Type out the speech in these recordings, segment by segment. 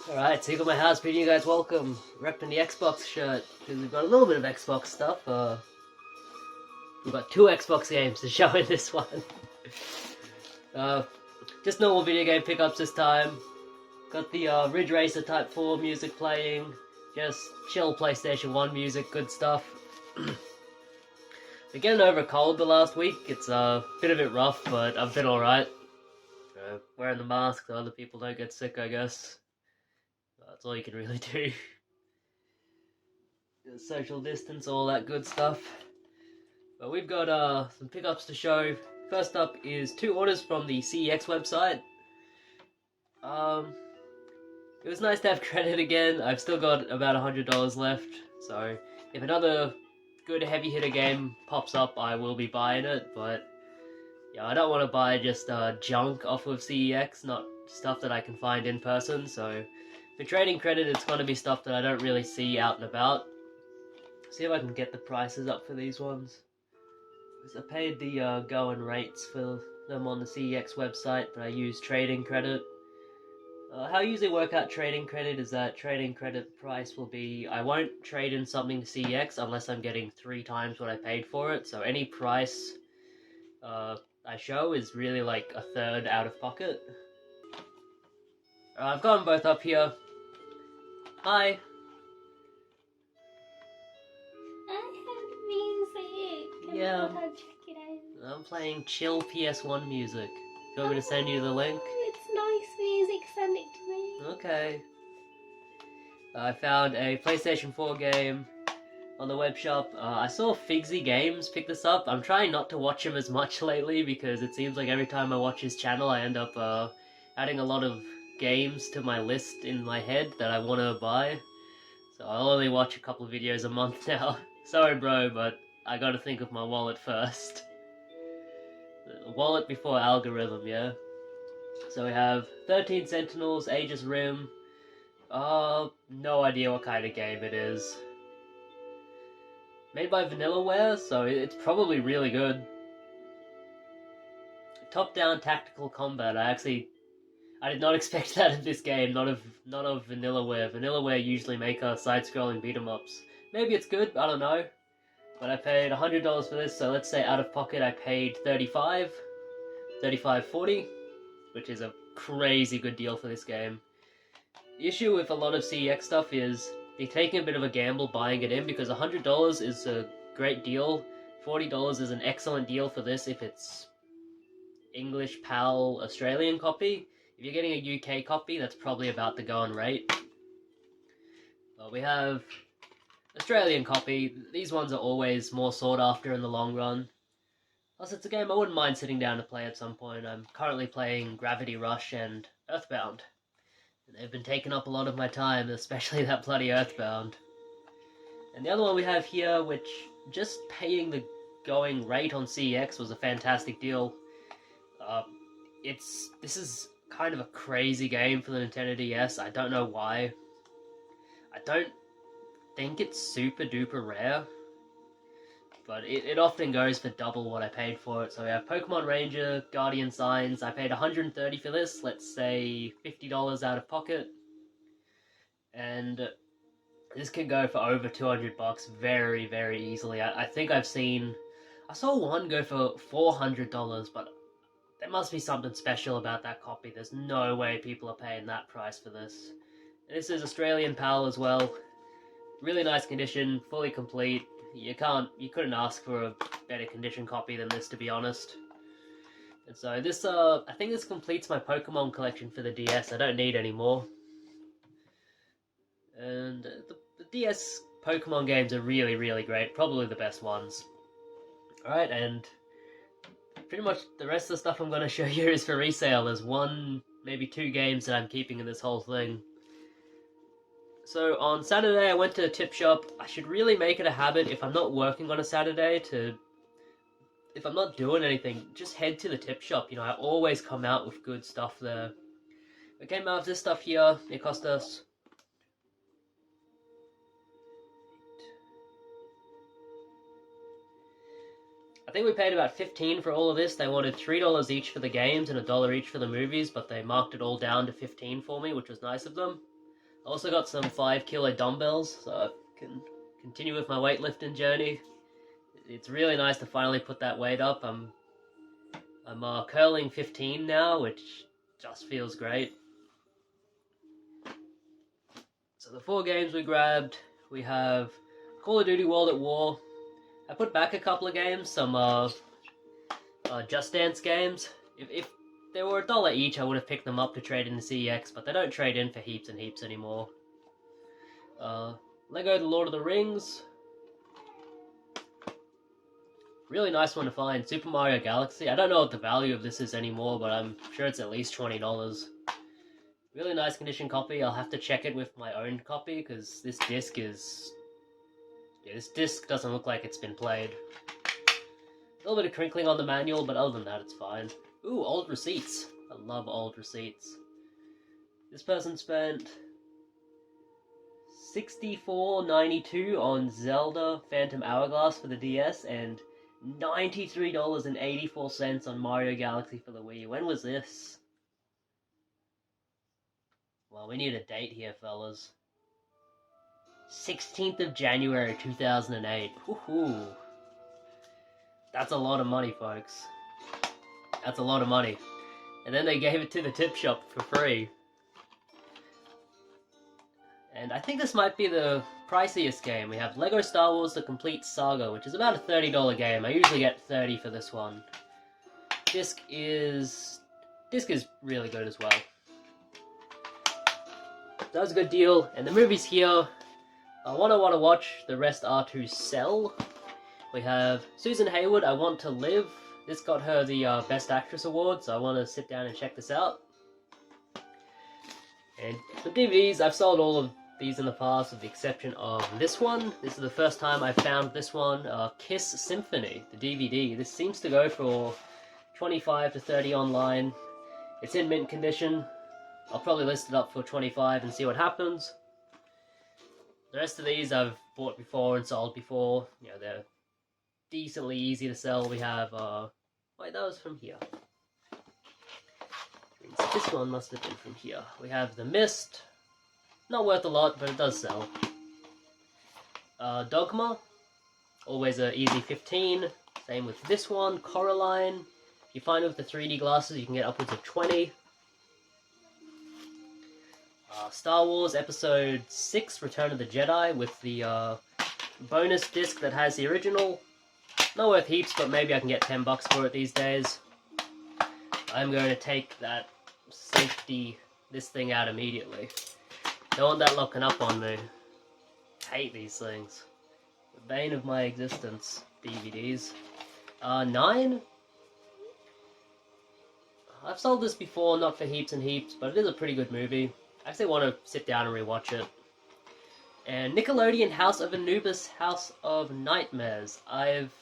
Alright, so you got my house, but you guys welcome. Repping the Xbox shirt, because we've got a little bit of Xbox stuff. We've got 2 Xbox games to show in this one. Just normal video game pickups this time. Got the Ridge Racer Type 4 music playing. Just chill PlayStation 1 music, good stuff. Been getting over a cold the last week. It's been a bit rough, but I've been alright. Wearing the mask so other people don't get sick, I guess. That's all you can really do. Social distance, all that good stuff. But we've got some pickups to show. First up is 2 orders from the CEX website. It was nice to have credit again. I've still got about $100 left, so if another good heavy hitter game pops up, I will be buying it. But yeah, I don't want to buy just junk off of CEX, not stuff that I can find in person. So for trading credit, it's going to be stuff that I don't really see out and about. See if I can get the prices up for these ones. Because I paid the going rates for them on the CEX website, but I use trading credit. How I usually work out trading credit is that trading credit price will be, I won't trade in something to CEX unless I'm getting 3 times what I paid for it. So any price I show is really like a third out of pocket. I've got them both up here. Hi. Yeah, check it out. I'm playing chill PS1 music. Do you want me to send you the link? It's nice music, send it to me. Okay. I found a PlayStation 4 game on the web shop. I saw Figsy Games pick this up. I'm trying not to watch him as much lately because it seems like every time I watch his channel I end up adding a lot of games to my list in my head that I want to buy. So I'll only watch a couple of videos a month now. Sorry bro, but I gotta think of my wallet first. Wallet before algorithm, yeah? So we have 13 Sentinels, Aegis Rim. No idea what kind of game it is. Made by Vanillaware, so it's probably really good. Top-down tactical combat. I did not expect that in this game, not of Vanillaware. Vanillaware usually make side-scrolling beat-em-ups. Maybe it's good, I don't know. But I paid $100 for this, so let's say out of pocket I paid $35.40, which is a crazy good deal for this game. The issue with a lot of CEX stuff is you're taking a bit of a gamble buying it in, because $100 is a great deal. $40 is an excellent deal for this if it's English PAL Australian copy. If you're getting a UK copy, that's probably about the going rate. Well, we have Australian copy. These ones are always more sought after in the long run. Plus, it's a game I wouldn't mind sitting down to play at some point. I'm currently playing Gravity Rush and Earthbound. They've been taking up a lot of my time, especially that bloody Earthbound. And the other one we have here, which just paying the going rate on CEX was a fantastic deal. This is kind of a crazy game for the Nintendo DS. I don't know why. I don't think it's super duper rare, but it often goes for double what I paid for it. So we have Pokemon Ranger, Guardian Signs. I paid $130 for this, let's say $50 out of pocket. And this can go for over $200 very, very easily. I think I saw one go for $400, but there must be something special about that copy. There's no way people are paying that price for this. This is Australian PAL as well. Really nice condition, fully complete. You couldn't ask for a better condition copy than this, to be honest. And so this, I think this completes my Pokemon collection for the DS. I don't need any more. And the DS Pokemon games are really, really great. Probably the best ones. Alright, and pretty much the rest of the stuff I'm going to show you is for resale. There's 1, maybe 2 games that I'm keeping in this whole thing. So on Saturday I went to a tip shop. I should really make it a habit if I'm not working on a Saturday if I'm not doing anything, just head to the tip shop. You know, I always come out with good stuff there. We came out with this stuff here. It cost us I think we paid about $15 for all of this. They wanted $3 each for the games and $1 each for the movies, but they marked it all down to $15 for me, which was nice of them. Also got some 5-kilo dumbbells, so I can continue with my weightlifting journey. It's really nice to finally put that weight up. I'm curling 15 now, which just feels great. So the 4 games we grabbed, we have Call of Duty World at War. I put back a couple of games, some Just Dance games. If they were $1 each, I would have picked them up to trade in the CEX, but they don't trade in for heaps and heaps anymore. Lego The Lord of the Rings. Really nice one to find. Super Mario Galaxy. I don't know what the value of this is anymore, but I'm sure it's at least $20. Really nice condition copy. I'll have to check it with my own copy, because this disc is... yeah, this disc doesn't look like it's been played. A little bit of crinkling on the manual, but other than that, it's fine. Ooh, old receipts. I love old receipts. This person spent $64.92 on Zelda Phantom Hourglass for the DS, and $93.84 on Mario Galaxy for the Wii. When was this? Well, we need a date here, fellas. 16th of January 2008. Woohoo! That's a lot of money, folks. That's a lot of money. And then they gave it to the tip shop for free. And I think this might be the priciest game. We have Lego Star Wars The Complete Saga, which is about a $30 game. I usually get $30 for this one. Disc is really good as well. That was a good deal. And the movie's here. I want to watch. The rest are to sell. We have Susan Hayward, I Want to Live. This got her the Best Actress award, so I want to sit down and check this out. And for DVDs, I've sold all of these in the past with the exception of this one. This is the first time I found this one, Kiss Symphony, the DVD. This seems to go for $25 to $30 online. It's in mint condition. I'll probably list it up for $25 and see what happens. The rest of these I've bought before and sold before. You know, they're decently easy to sell. We have, wait, that was from here. This one must have been from here. We have The Mist. Not worth a lot, but it does sell. Dogma. Always a easy 15. Same with this one. Coraline. If you find it with the 3D glasses, you can get upwards of 20. Star Wars Episode 6, Return of the Jedi, with the bonus disc that has the original. Not worth heaps, but maybe I can get $10 for it these days. I'm going to take that this thing out immediately. Don't want that locking up on me. Hate these things. The bane of my existence, DVDs. 9. I've sold this before, not for heaps and heaps, but it is a pretty good movie. I actually want to sit down and rewatch it. And Nickelodeon House of Anubis, House of Nightmares. I've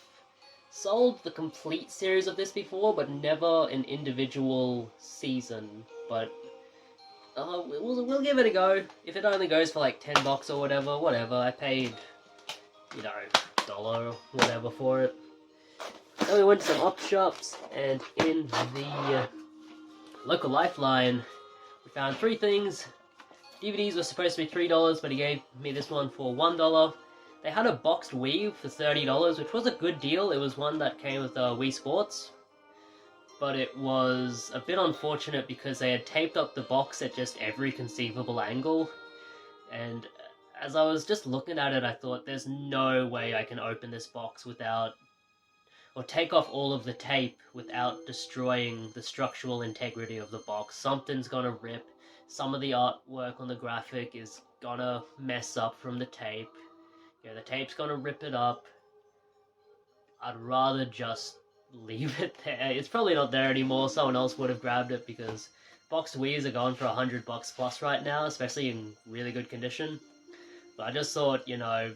sold the complete series of this before, but never an individual season. But we'll give it a go. If it only goes for like $10 or whatever. I paid, you know, $1 or whatever for it. Then we went to some op shops, and in the local Lifeline, we found 3 things. DVDs were supposed to be $3, but he gave me this one for $1. They had a boxed Wii for $30, which was a good deal. It was one that came with Wii Sports. But it was a bit unfortunate because they had taped up the box at just every conceivable angle. And as I was just looking at it, I thought, there's no way I can open this box without... or take off all of the tape without destroying the structural integrity of the box. Something's gonna rip. Some of the artwork on the graphic is gonna mess up from the tape. Yeah, the tape's gonna rip it up. I'd rather just leave it there. It's probably not there anymore. Someone else would have grabbed it because boxed Wii's are going for $100 plus right now, especially in really good condition. But I just thought, you know,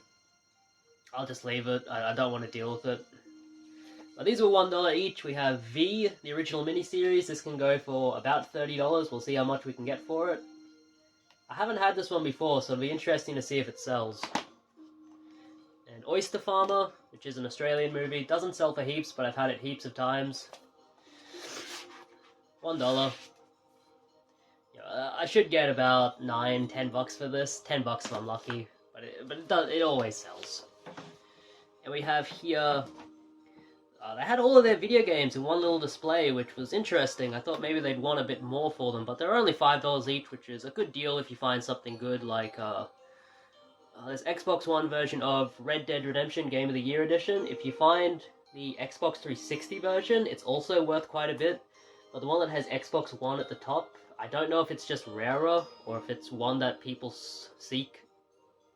I'll just leave it. I don't want to deal with it. But these were $1 each. We have V, the original miniseries. This can go for about $30. We'll see how much we can get for it. I haven't had this one before, so it'll be interesting to see if it sells. And Oyster Farmer, which is an Australian movie. Doesn't sell for heaps, but I've had it heaps of times. $1. I should get about $9-10 for this. $10 if I'm lucky, but it always sells. And we have here. They had all of their video games in one little display, which was interesting. I thought maybe they'd want a bit more for them, but they're only $5 each, which is a good deal if you find something good like this Xbox One version of Red Dead Redemption Game of the Year Edition. If you find the Xbox 360 version, it's also worth quite a bit. But the one that has Xbox One at the top, I don't know if it's just rarer or if it's one that people seek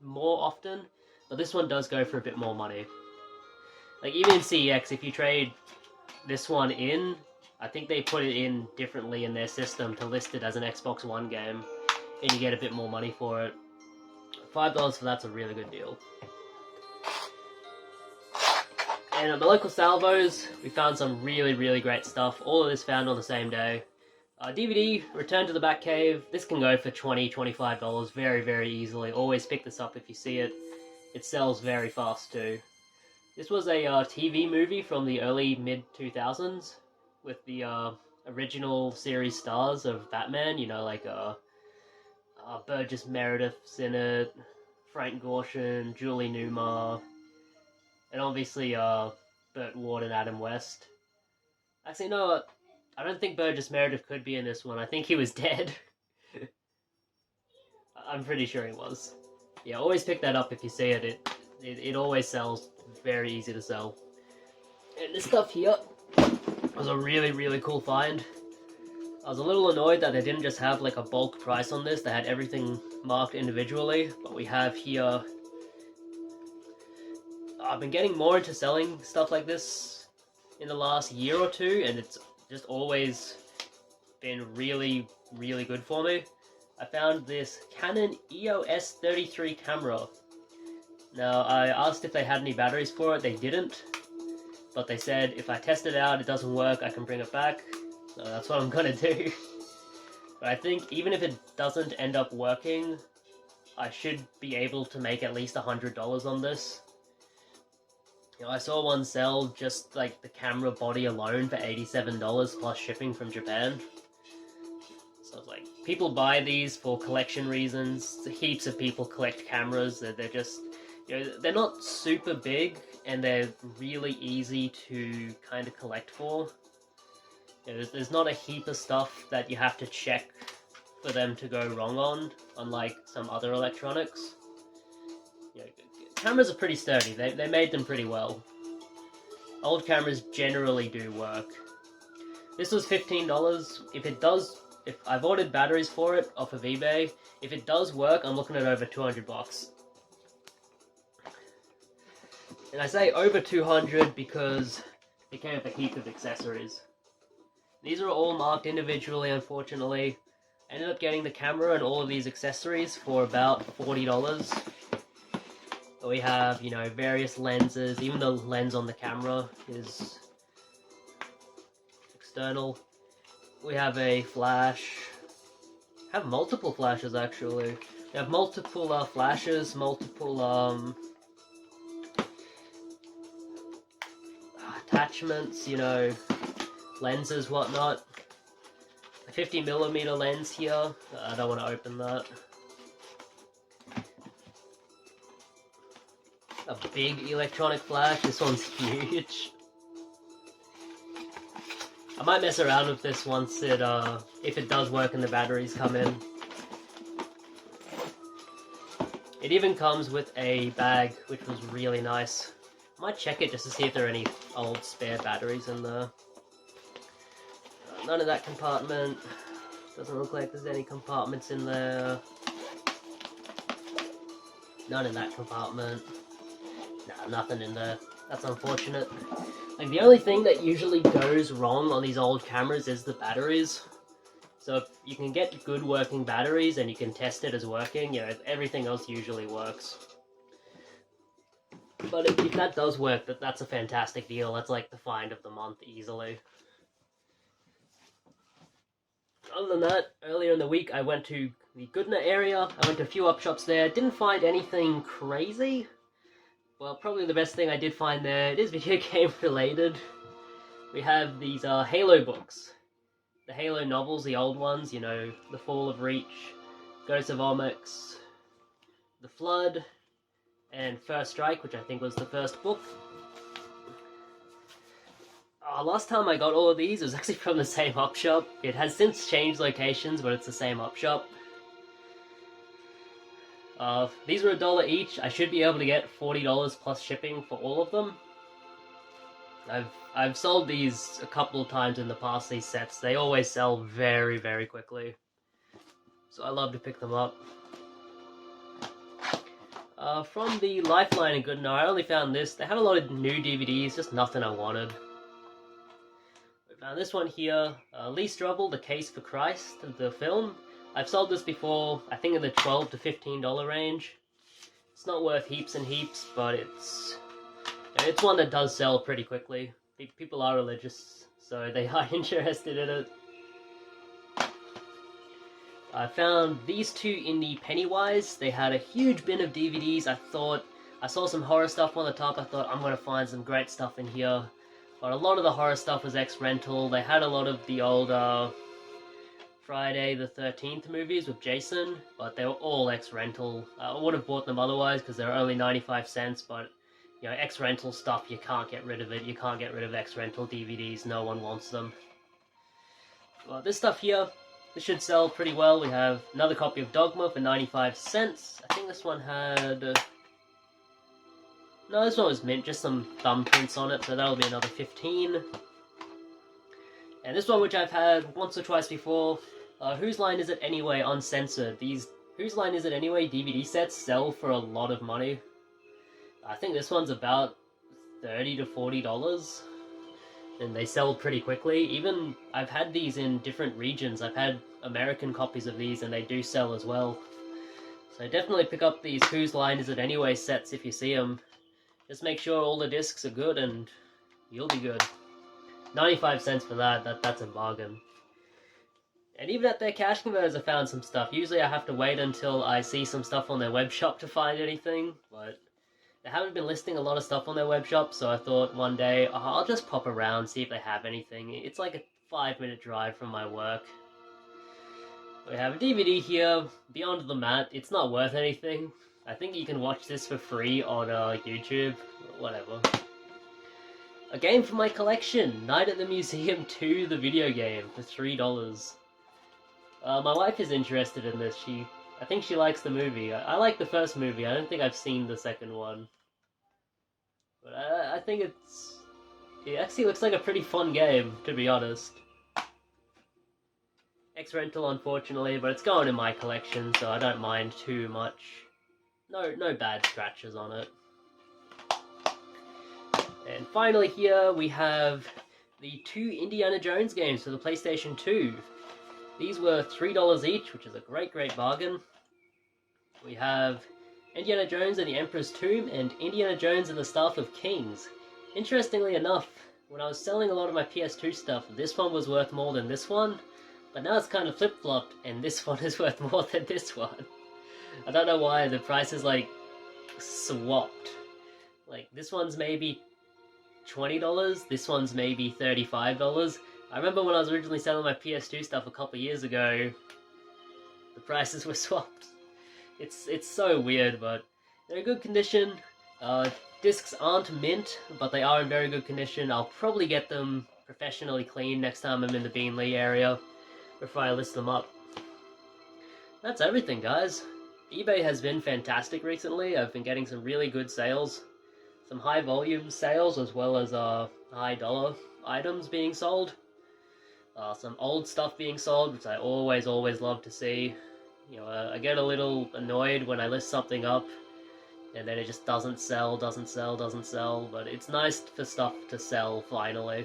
more often. But this one does go for a bit more money. Like, even in CEX, if you trade this one in, I think they put it in differently in their system to list it as an Xbox One game, and you get a bit more money for it. $5 for that's a really good deal. And at the local salvos, we found some really, really great stuff. All of this found on the same day. DVD, Return to the Batcave. This can go for $20, $25 very, very easily. Always pick this up if you see it. It sells very fast too. This was a TV movie from the early mid-2000s with the original series stars of Batman, you know, like Burgess Meredith's in it, Frank Gorshin, Julie Newmar, and obviously Burt Ward and Adam West. Actually, no, I don't think Burgess Meredith could be in this one. I think he was dead. I'm pretty sure he was. Yeah, always pick that up if you see it. It always sells. Very easy to sell. And this stuff here was a really, really cool find. I was a little annoyed that they didn't just have like a bulk price on this. They had everything marked individually. But we have here... I've been getting more into selling stuff like this in the last year or two, and it's just always been really, really good for me. I found this Canon EOS 33 camera. Now, I asked if they had any batteries for it. They didn't. But they said if I test it out, it doesn't work, I can bring it back. So that's what I'm gonna do. But I think even if it doesn't end up working, I should be able to make at least $100 on this. You know, I saw one sell just like the camera body alone for $87 plus shipping from Japan. So it's like, people buy these for collection reasons. Heaps of people collect cameras. They're just... You know, they're not super big, and they're really easy to kind of collect for. You know, there's not a heap of stuff that you have to check for them to go wrong on, unlike some other electronics. You know, cameras are pretty sturdy. They made them pretty well. Old cameras generally do work. This was $15. If I've ordered batteries for it off of eBay, if it does work, I'm looking at over $200. And I say over 200 because it came with a heap of accessories. These are all marked individually, unfortunately. I ended up getting the camera and all of these accessories for about $40. We have, you know, various lenses. Even the lens on the camera is external. We have a flash. I have multiple flashes, actually. We have multiple flashes, multiple attachments, you know, lenses, whatnot. A 50mm lens here. I don't want to open that. A big electronic flash. This one's huge. I might mess around with this once it, if it does work and the batteries come in. It even comes with a bag, which was really nice. I might check it just to see if there are any old spare batteries in there. None in that compartment. Doesn't look like there's any compartments in there. None in that compartment. Nah, nothing in there. That's unfortunate. Like, the only thing that usually goes wrong on these old cameras is the batteries. So if you can get good working batteries and you can test it as working, you know, everything else usually works. But if that does work, that's a fantastic deal. That's like the find of the month easily. Other than that, earlier in the week I went to the Goodna area. I went to a few up shops there. Didn't find anything crazy. Well, probably the best thing I did find there, it is video game related. We have these Halo books. the Halo novels, the old ones, you know, The Fall of Reach, Ghosts of Omics, The Flood, and First Strike, which I think was the first book. Last time I got all of these, it was actually from the same op shop. It has since changed locations, but it's the same op shop. These were $1 each. I should be able to get $40 plus shipping for all of them. I've sold these a couple of times in the past, these sets. They always sell very, very quickly. So I love to pick them up. From the Lifeline and Goodnow, I only found this. They had a lot of new DVDs, just nothing I wanted. I found this one here, Lee Strobel, The Case for Christ, the film. I've sold this before, I think in the $12 to $15 range. It's not worth heaps and heaps, but it's one that does sell pretty quickly. People are religious, so they are interested in it. I found these two in the Pennywise. They had a huge bin of DVDs. I saw some horror stuff on the top. I thought, I'm going to find some great stuff in here. But a lot of the horror stuff was ex-rental. They had a lot of the old Friday the 13th movies with Jason, but they were all ex-rental. I would have bought them otherwise because they were only 95 cents, but you know, ex-rental stuff, you can't get rid of it. You can't get rid of ex-rental DVDs. No one wants them. Well, this stuff here, this should sell pretty well. We have another copy of Dogma for 95 cents. I think this one had... No, this one was mint, just some thumbprints on it, so that'll be another 15. And this one, which I've had once or twice before, Whose Line Is It Anyway Uncensored. These Whose Line Is It Anyway DVD sets sell for a lot of money. I think this one's about $30 to $40. And they sell pretty quickly. Even, I've had these in different regions. I've had American copies of these, and they do sell as well. So definitely pick up these Whose Line Is It Anyway sets if you see them. Just make sure all the discs are good, and you'll be good. 95 cents for that's a bargain. And even at their cash converters, I found some stuff. Usually I have to wait until I see some stuff on their web shop to find anything, but they haven't been listing a lot of stuff on their web shop, so I thought one day, I'll just pop around, see if they have anything. It's like a 5-minute drive from my work. We have a DVD here, Beyond the Mat. It's not worth anything. I think you can watch this for free on YouTube. Whatever. A game from my collection, Night at the Museum 2, the video game, for $3. My wife is interested in this. I think she likes the movie. I like the first movie. I don't think I've seen the second one. But I think it actually looks like a pretty fun game, to be honest. Ex-rental, unfortunately, but it's going in my collection, so I don't mind too much. No bad scratches on it. And finally here we have the 2 Indiana Jones games for the PlayStation 2. These were $3 each, which is a great bargain. We have Indiana Jones and the Emperor's Tomb and Indiana Jones and the Staff of Kings. Interestingly enough, when I was selling a lot of my PS2 stuff, this one was worth more than this one, but now it's kind of flip-flopped and this one is worth more than this one. I don't know why, the price is like swapped. Like this one's maybe $20, this one's maybe $35. I remember when I was originally selling my PS2 stuff a couple of years ago, the prices were swapped. It's so weird, but they're in good condition. Discs aren't mint, but they are in very good condition. I'll probably get them professionally cleaned next time I'm in the Beanley area before I list them up. That's everything, guys. eBay has been fantastic recently. I've been getting some really good sales. Some high volume sales as well as high dollar items being sold. Some old stuff being sold, which I always love to see. You know, I get a little annoyed when I list something up and then it just doesn't sell, but it's nice for stuff to sell finally.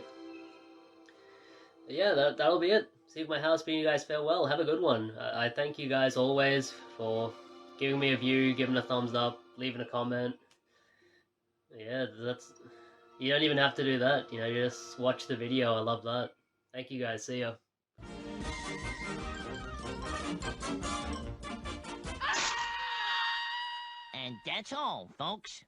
But yeah, that'll be it. See my house bidding you guys farewell. Have a good one. I thank you guys always for giving me a view, giving a thumbs up, leaving a comment. Yeah, you don't even have to do that, you know, you just watch the video. I love that. Thank you guys, see ya. And that's all, folks.